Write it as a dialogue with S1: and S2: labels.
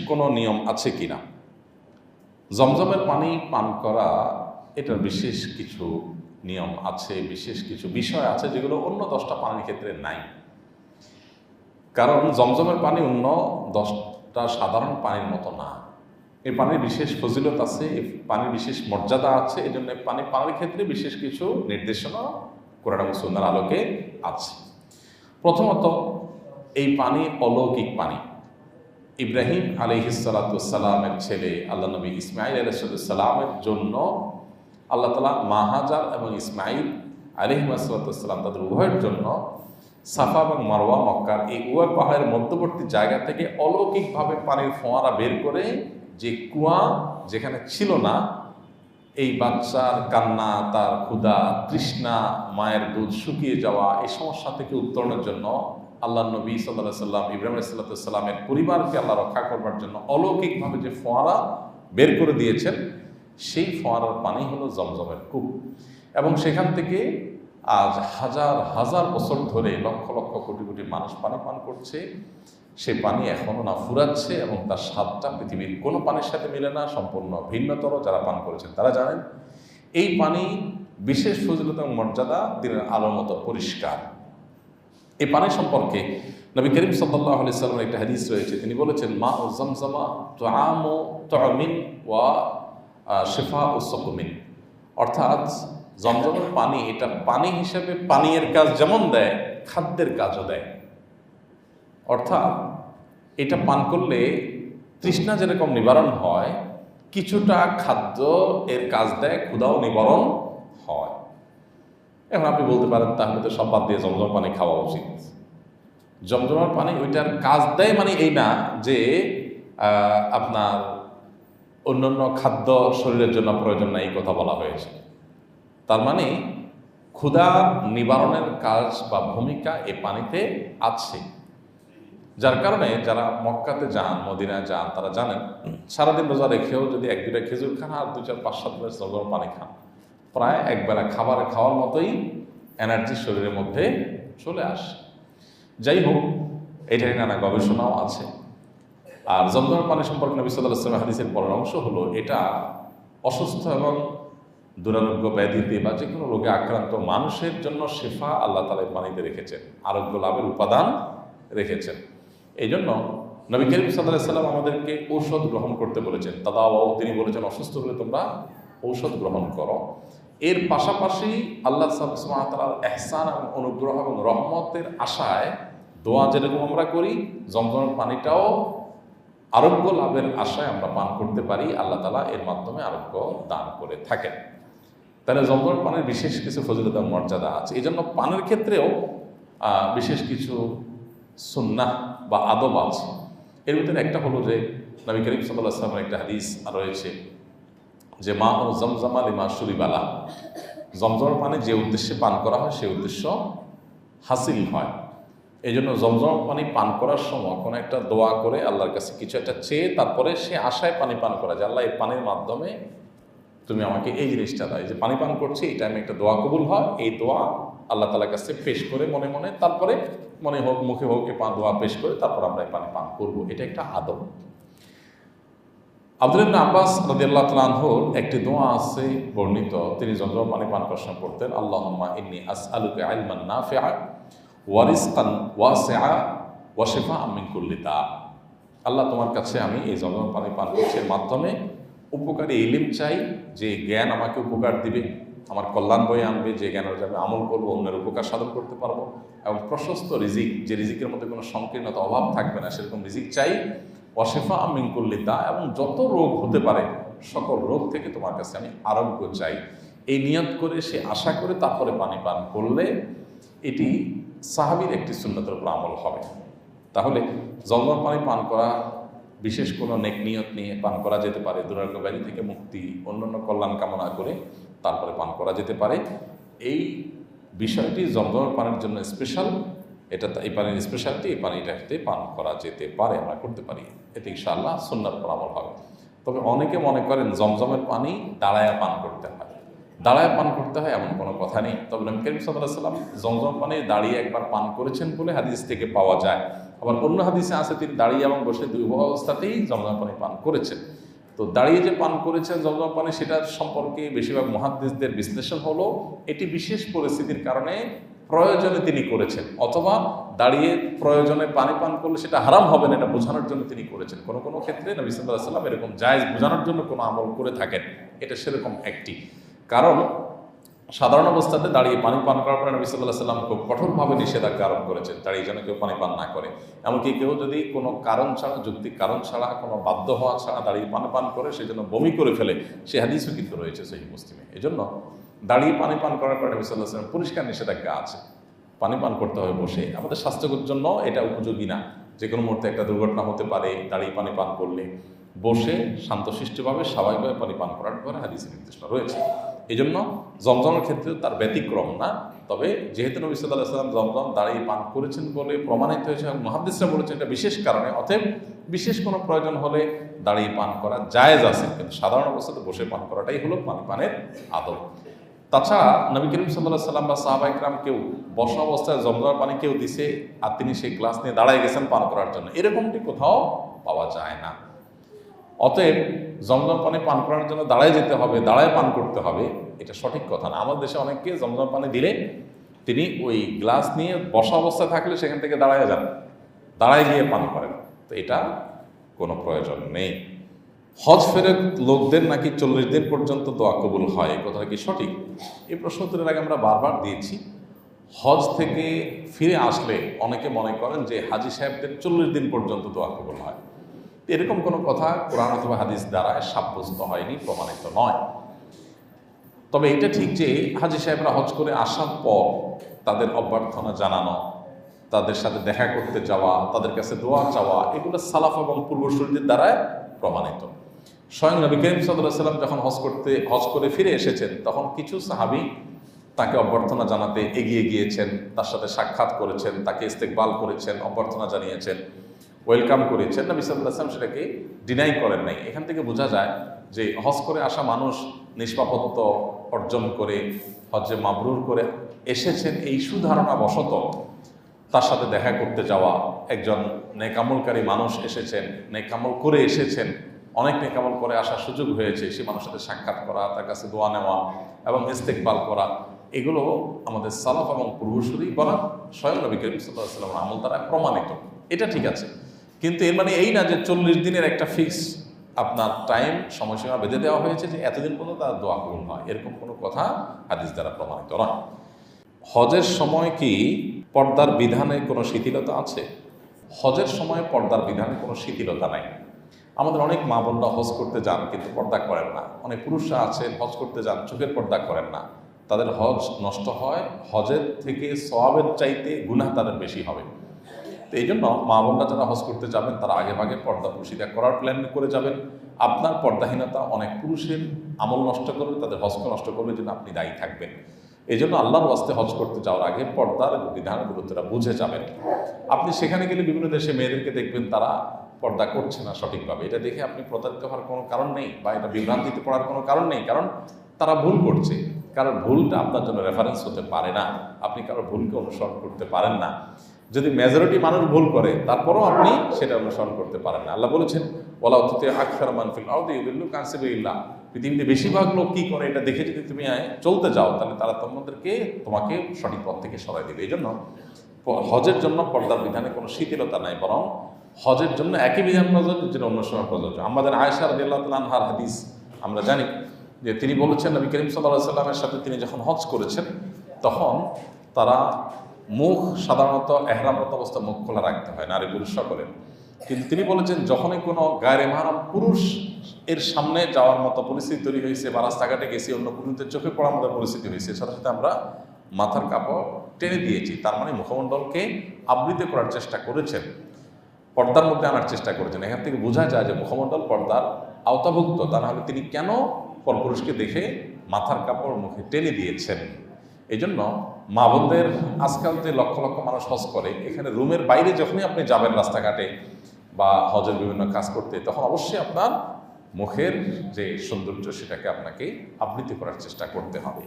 S1: কোনো নিয়ম আছে কিনা? জমজমের পানি পান করা এটার বিশেষ কিছু নিয়ম আছে, বিশেষ কিছু বিষয় আছে যেগুলো অন্য 10টা পানির ক্ষেত্রে নাই। কারণ জমজমের পানি অন্য 10টা সাধারণ পানির মতো না। এই পানির বিশেষ ফজিলত আছে, এই পানির বিশেষ মর্যাদা আছে। এই জন্য পানি পানির ক্ষেত্রে বিশেষ কিছু নির্দেশনা কোরআন এবং সুন্নাহর আলোকে আছে। প্রথমত, এই পানি অলৌকিক পানি। ইব্রাহিম আলাইহিসসালামের ছেলে আল্লাহ নবী ইসমাইল আলাইহিসসালামের জন্য আল্লাহ তাআলা মা হাজার এবং ইসমাইল আলাইহিসসালাম তাদের উভয়ের জন্য সাফা এবং মারওয়া মক্কার এই উভয় পাহাড়ের মধ্যবর্তী জায়গা থেকে অলৌকিকভাবে পানির ফোয়ারা বের করে, যে কুয়া যেখানে ছিল না, এই বাচ্চার কান্না, তার ক্ষুধা, তৃষ্ণা, মায়ের দুধ শুকিয়ে যাওয়া, এই সমস্যা থেকে উত্তরণের জন্য আল্লাহ নবী সাল্লাল্লাহু আলাইহি সাল্লাম ইব্রাহিম আলাইহিস সালামের পরিবারকে আল্লাহ রক্ষা করবার জন্য অলৌকিকভাবে যে ফোয়ারা বের করে দিয়েছেন, সেই ফোয়ারার পানি হলো জমজমের কূপ। এবং সেখান থেকে আজ হাজার হাজার বছর ধরে লক্ষ লক্ষ কোটি কোটি মানুষ পানি পান করছে। সে পানি এখনও না ফুরাচ্ছে এবং তার স্বাদটা পৃথিবীর কোনো পানির সাথে মিলে না, সম্পূর্ণ ভিন্নতর। যারা পান করেছেন তারা জানেন এই পানি বিশেষ ফজিলত এবং মর্যাদা দিনের আলোর মতো পরিষ্কার। এই পানি সম্পর্কে নবী করিম সাল্লাল্লাহু আলাইহি সাল্লামের একটা হাদিস রয়েছে। তিনি বলেছেন, মা ও জমজমা তুআমু তুমিন ওয়া শিফাউ সাকুমিন। অর্থাৎ জমজমের পানি এটা পানি হিসেবে পানীয়ের কাজ যেমন দেয়, খাদ্যের কাজও দেয়। অর্থাৎ এটা পান করলে তৃষ্ণা যেরকম নিবারণ হয়, কিছুটা খাদ্য এর কাজ দেয়, ক্ষুধাও নিবারণ হয়। এখন আপনি বলতে পারেন তাহলে তো সব বাদ দিয়ে জমজম পানি খাওয়া উচিত। জমজমের পানি ওইটার কাজ দেয় মানে এই না যে আপনার অন্যান্য খাদ্য শরীরের জন্য প্রয়োজন না, এই কথা বলা হয়েছে। তার মানে ক্ষুধা নিবারণের কাজ বা ভূমিকা এই পানিতে আছে। যার কারণে যারা মক্কাতে যান, মদিনায় যান, তারা জানেন সারাদিন রোজা রেখেও যদি 1-2টা খেজুর খান আর 2-4-5-7 গ্লাস জমজম পানি খান, প্রায় একবেলা খাওয়ার মতোই এনার্জি শরীরের মধ্যে চলে আসে। যাই হোক, এটাই নানা গবেষণাও আছে। আর জমজমের পানি সম্পর্কে নবী সাল্লাল্লাহু আলাইহি ওয়াসাল্লাম হাদিসের পরের অংশ হলো, এটা অসুস্থ এবং দুরারোগ্য ব্যাধিতে বা যে কোনো রোগে আক্রান্ত মানুষের জন্য শেফা আল্লাহ তাআলা পানিতে রেখেছেন, আরোগ্য লাভের উপাদান রেখেছেন। এই জন্য নবী করিম সাল্লাল্লাহু আলাইহি ওয়াসাল্লাম আমাদেরকে ঔষধ গ্রহণ করতে বলেছেন। তাদাওয়াও, তিনি বলেছেন অসুস্থ হলে তোমরা ঔষধ গ্রহণ করো। এর পাশাপাশি আল্লাহ সুবহানাহু ওয়া তাআলার ইহসান এবং অনুগ্রহ এবং রহমতের আশায় দোয়া যেরকম আমরা করি, জমজমের পানিটাও আরোগ্য লাভের আশায় আমরা পান করতে পারি। আল্লাহ তাআলা এর মাধ্যমে আরোগ্য দান করে থাকেন। তাহলে জমজমের পানির বিশেষ কিছু ফজিলত এবং মর্যাদা আছে। এই জন্য পানের ক্ষেত্রেও বিশেষ কিছু সুন্নাহ বা আদব আছে। এর ভিতরে একটা হলো যে নবী করিম সাল্লাল্লাহু আলাইহি ওয়াসাল্লামের একটা হাদিস রয়েছে যে মা ও জমজমা লিমা শুরিবালা, জমজমের পানি যে উদ্দেশ্যে পান করা হয় সেই উদ্দেশ্য হাসিল হয়। এই জন্য জমজমের পানি পান করার সময় কোনো একটা দোয়া করে আল্লাহর কাছে কিছু একটা চেয়ে তারপরে সে আশায় পানি পান করা, যে আল্লাহ এই পানির মাধ্যমে তুমি আমাকে এই জিনিসটা দাও, এই যে পানি পান করছি এটা আমি একটা দোয়া কবুল হয়, এই দোয়া আল্লাহ তাআলার কাছে পেশ করে মনে মনে, তারপরে মনে হোক মুখে হোক এই দোয়া পেশ করে তারপর আমরা এই পানি পান করবো। এটা একটা আদব। আব্দুল্লাহ ইবনে আব্বাস রাদিয়াল্লাহু তাআলা আনহুর একটি দোয়া আছে বর্ণিত, তিনি জমজম পানি পান করার সময় পড়তেন, আল্লাহুম্মা ইন্নী আসআলুকা ইলমান নাফিআ ওয়া রিজকান ওয়াসিআ ওয়া শিফাআন মিন কুল্লি দা। আল্লাহ, তোমার কাছে আমি এই জমজম পানি পান করছি, এর মাধ্যমে উপকারী ইলম চাই, যে জ্ঞান আমাকে উপকার দিবে, আমার কল্যাণ বয়ে আনবে, যে জ্ঞানের আমি আমল করবো, অন্যের উপকার সাধন করতে পারবো, এবং প্রশস্ত রিজিক, যে রিজিকের মধ্যে কোনো সংকীর্ণতা অভাব থাকবে না, সেরকম রিজিক চাই। ওয়াশিফা মিন কুল্লি দা, এবং যত রোগ হতে পারে সকল রোগ থেকে তোমার কাছে আমি আরোগ্য চাই। এই নিয়ত করে সে আশা করে তারপরে পানি পান করলে এটি সাহাবীর একটি সুন্নতের উপর আমল হবে। তাহলে জমজম পানি পান করা বিশেষ কোনো নেক নিয়ত নিয়ে পান করা যেতে পারে, দুরারোগ্য ব্যাধি থেকে মুক্তি, অন্যান্য কল্যাণ কামনা করে তারপরে পান করা যেতে পারে। এই বিষয়টি জমজমের পানির জন্য স্পেশাল, এটা এই পানির স্পেশালিটি, এই পানিটাতে পান করা যেতে পারে, আমরা করতে পারি। এতে ইনশাআল্লাহ সুন্নাহর উপর আমল হবে। তবে অনেকে মনে করেন জমজমের পানি দাঁড়ায়া পান করতে হয়, দাঁড়ায় পান করতে হয় এমন কোনো কথা নেই। তবে নবী করিম সাল্লাল্লাহু আলাইহি ওয়াসাল্লাম জমজম পানি দাঁড়িয়ে একবার পান করেছেন বলে হাদিস থেকে পাওয়া যায়। আবার অন্য হাদিসে আছে তিনি দাঁড়িয়ে এবং বসে দুই উভয় অবস্থাতেই জমজম পানি পান করেছেন। তো দাঁড়িয়ে যে পান করেছেন জমজম পানি, সেটার সম্পর্কে বেশিরভাগ মুহাদ্দিসদের বিশ্লেষণ হলো এটি বিশেষ পরিস্থিতির কারণে প্রয়োজনে তিনি করেছেন, অথবা দাঁড়িয়ে প্রয়োজনে পানি পান করলে সেটা হারাম হবে না এটা বোঝানোর জন্য তিনি করেছেন। কোনো কোনো ক্ষেত্রে নবী সাল্লাল্লাহু আলাইহি ওয়াসাল্লাম এরকম জায়েজ বোঝানোর জন্য কোনো আমল করে থাকেন, এটা সেরকম একটি কারণ। সাধারণ অবস্থাতে দাঁড়িয়ে পানি পান করার পরে নবী সাল্লাল্লাহু আলাইহি ওয়াসাল্লাম খুব কঠোরভাবে নিষেধাজ্ঞা আরোপ করেছেন, দাঁড়িয়ে যেন কেউ পানি পান না করে। এমনকি কেউ যদি কোনো কারণ ছাড়া, যৌক্তিক কারণ ছাড়া, কোনো বাধ্য হওয়া ছাড়া দাঁড়িয়ে পানি পান করে, সেই জন্য বমি করে ফেলে, সে হাদিসও কিন্তু রয়েছে সহিহ মুসলিমে। এই জন্য দাঁড়িয়ে পানি পান করার পরে নবী সাল্লাল্লাহু আলাইহি ওয়াসাল্লাম পরিষ্কার নিষেধাজ্ঞা আছে, পানি পান করতে হবে বসে। আমাদের স্বাস্থ্যের জন্য এটা উপযোগী না, যে কোনো মুহূর্তে একটা দুর্ঘটনা হতে পারে দাঁড়িয়ে পানি পান করলে। বসে শান্তশিষ্টভাবে স্বাভাবিকভাবে পানি পান করার পরে হাদিসে নির্দেশনা রয়েছে। এই জন্য জমজমের ক্ষেত্রে তার ব্যতিক্রম না। তবে যেহেতু নবী সাল্লাল্লাহু আলাইহি ওয়াসাল্লাম জমজম দাঁড়িয়ে পান করেছেন বলে প্রমাণিত হয়েছে এবং মুহাদ্দিসরা বলেছেন এটা বিশেষ কারণে, অতএব বিশেষ কোনো প্রয়োজন হলে দাঁড়িয়ে পান করা জায়েজ আছে, কিন্তু সাধারণ অবস্থাতে বসে পান করাটাই হলো পানি পানের আদব। তাছাড়া নবী করিম সাল্লাল্লাহু আলাইহি ওয়াসাল্লাম বা সাহাবা ইকরাম কেউ বসা অবস্থায় জমজমের পানি কেউ দিছে আর তিনি সেই গ্লাস নিয়ে দাঁড়ায় গেছেন পান করার জন্য, এরকমটি কোথাও পাওয়া যায় না। অতএব জমজম পানি পান করার জন্য দাঁড়ায় যেতে হবে, দাঁড়ায় পান করতে হবে, এটা সঠিক কথা না। আমাদের দেশে অনেককে জমজম পানি দিলে তিনি ওই গ্লাস নিয়ে বসা অবস্থায় থাকলে সেখান থেকে দাঁড়ায় যান, দাঁড়ায় গিয়ে পান করেন, তো এটা কোনো প্রয়োজন নেই। হজ ফেরত লোকদের নাকি 40 দিন পর্যন্ত দোয়া কবুল হয়, এই কথাটা কি সঠিক? এই প্রশ্ন উত্তরের আগে আমরা বারবার দিয়েছি। হজ থেকে ফিরে আসলে অনেকে মনে করেন যে হাজি সাহেবদের 40 দিন পর্যন্ত দোয়া কবুল হয়, এরকম কোনো কথা কোরআন অথবা হাদিস দ্বারা সাব্যস্ত হয়নি, প্রমাণিত নয়। তবে এটা ঠিক যে হাজি সাহেবরা হজ করে আসার পর তাদের অভ্যর্থনা জানানো, তাদের সাথে দেখা করতে যাওয়া, তাদের কাছে দোয়া চাওয়া, এগুলো সালাফ এবং পূর্বসূরীদের দ্বারা প্রমাণিত। স্বয়ং নবী করিম সাল্লাল্লাহু আলাইহি ওয়াসাল্লাম যখন হজ করে ফিরে এসেছেন, তখন কিছু সাহাবী তাকে অভ্যর্থনা জানাতে এগিয়ে গিয়েছেন, তার সাথে সাক্ষাৎ করেছেন, তাকে ইস্তেকবাল করেছেন, অভ্যর্থনা জানিয়েছেন, ওয়েলকাম করেছেন। নবী সাল্লাল্লাহু আলাইহি ওয়াসাল্লাম সেটাকে ডিনাই করেন নাই। এখান থেকে বোঝা যায় যে হজ করে আসা মানুষ নিষ্পাপত্য অর্জন করে হজ্জে মাবরুর করে এসেছেন, এই সুধারণা বশত তার সাথে দেখা করতে যাওয়া, একজন নেকামলকারী মানুষ এসেছেন, নেকামল করে এসেছেন, অনেক নেকামল করে আসার সুযোগ হয়েছে, সেই মানুষের সাথে সাক্ষাৎ করা, তার কাছে দোয়া নেওয়া এবং ইস্তেকবাল করা, এগুলো আমাদের সালাফ এবং পূর্বসূরি বলা স্বয়ং নবী করিম সাল্লাল্লাহু আলাইহি ওয়াসাল্লামের আমল দ্বারা প্রমাণিত। এটা ঠিক আছে, কিন্তু এর মানে এই না যে 40 দিনের একটা ফিক্স আপনার টাইম সময়সীমা বেঁধে দেওয়া হয়েছে যে এতদিন পর্যন্ত তার দোয়া কবুল হয়, এরকম কোনো কথা হাদিস দ্বারা প্রমাণিত নয়। হজের সময় কি পর্দার বিধানে কোনো শিথিলতা আছে? হজের সময় পর্দার বিধানে কোনো শিথিলতা নাই। আমাদের অনেক মা বোনরা হজ করতে যান কিন্তু পর্দা করেন না, অনেক পুরুষরা আছেন হজ করতে যান চোখের পর্দা করেন না, তাদের হজ নষ্ট হয়, হজের থেকে সওয়াবের চাইতে গুনাহ তাদের বেশি হবে। তো এই জন্য মা বোনরা যারা হজ করতে যাবেন তারা আগে ভাগে পর্দা পুশিদা করার প্ল্যান করে যাবেন। আপনার পর্দাহীনতা অনেক পুরুষের আমল নষ্ট করবে, তাদের হজকে নষ্ট করবে, জন্য আপনি দায়ী থাকবেন। এই জন্য আল্লাহর ওয়াস্তে হজ করতে যাওয়ার আগে পর্দার বিধান গুরুত্বটা বুঝে যাবেন। আপনি সেখানে গেলে বিভিন্ন দেশে মেয়েদেরকে দেখবেন তারা পর্দা করছে না সঠিকভাবে, এটা দেখে আপনি প্রতারিত হওয়ার কোনো কারণ নেই বা এটা বিভ্রান্তিতে পড়ার কোনো কারণ নেই, কারণ তারা ভুল করছে। কারণ ভুলটা আপনার জন্য রেফারেন্স হতে পারে না, আপনি কারো ভুলকে অনুসরণ করতে পারেন না। যদি মেজরিটি মানুষ ভুল করে তারপরও আপনি সেটা অনুসরণ করতে পারেন না। আল্লাহ বলেছেন ওয়ালা উতিতে আকসার মান ফিল আরদি ইউদিল্লু আন সাবিলিল্লাহ, পৃথিবীতে বেশিরভাগ লোক কি করে এটা দেখে যদি তুমি চলতে যাও তাহলে তারা তোমাকে সঠিক পথ থেকে সরাই দেবে। এই জন্য হজের জন্য পর্দার বিধানে কোনো শিথিলতা নাই, বরং হজের জন্য একই বিধান প্রযোজ্য যেটা অন্য সময় প্রযোজ্য। আমাদের আয়েশা রাদিয়াল্লাহু তাআলা আনহার হাদিস আমরা জানি যে তিনি বলেছেন নবী করিম সাল্লাল্লাহু আলাইহি ওয়াসাল্লামের সাথে তিনি যখন হজ করেছেন তখন তারা মুখ সাধারণত এহরামরত অবস্থা মুখ খোলা রাখতে হয় নারী পুরুষ সকলের, কিন্তু তিনি বলেছেন যখনই কোনো গায়রে মাহরাম পুরুষ এর সামনে যাওয়ার মতো পরিস্থিতি তৈরি হয়েছে বা রাস্তাঘাটে গেছি অন্য পুরুষদের চোখে পড়ার মতো পরিস্থিতি হয়েছে, সাথে সাথে আমরা মাথার কাপড় টেনে দিয়েছি। তার মানে মুখমণ্ডলকে আবৃত করার চেষ্টা করেছেন, পর্দার মধ্যে আনার চেষ্টা করেছেন। এখান থেকে বোঝা যায় যে মুখমণ্ডল পর্দার আওতাভুক্ত, তা নাহলে তিনি কেন পরপুরুষকে দেখে মাথার কাপড় মুখে টেনে দিয়েছেন। এই জন্য মা বোনদের আজকাল যে লক্ষ লক্ষ মানুষ হজ করে, এখানে রুমের বাইরে যখনই আপনি যাবেন রাস্তাঘাটে বা হজের বিভিন্ন কাজ করতে, তখন অবশ্যই আপনার মুখের যে সৌন্দর্য সেটাকে আপনাকে আবৃত করার চেষ্টা করতে হবে।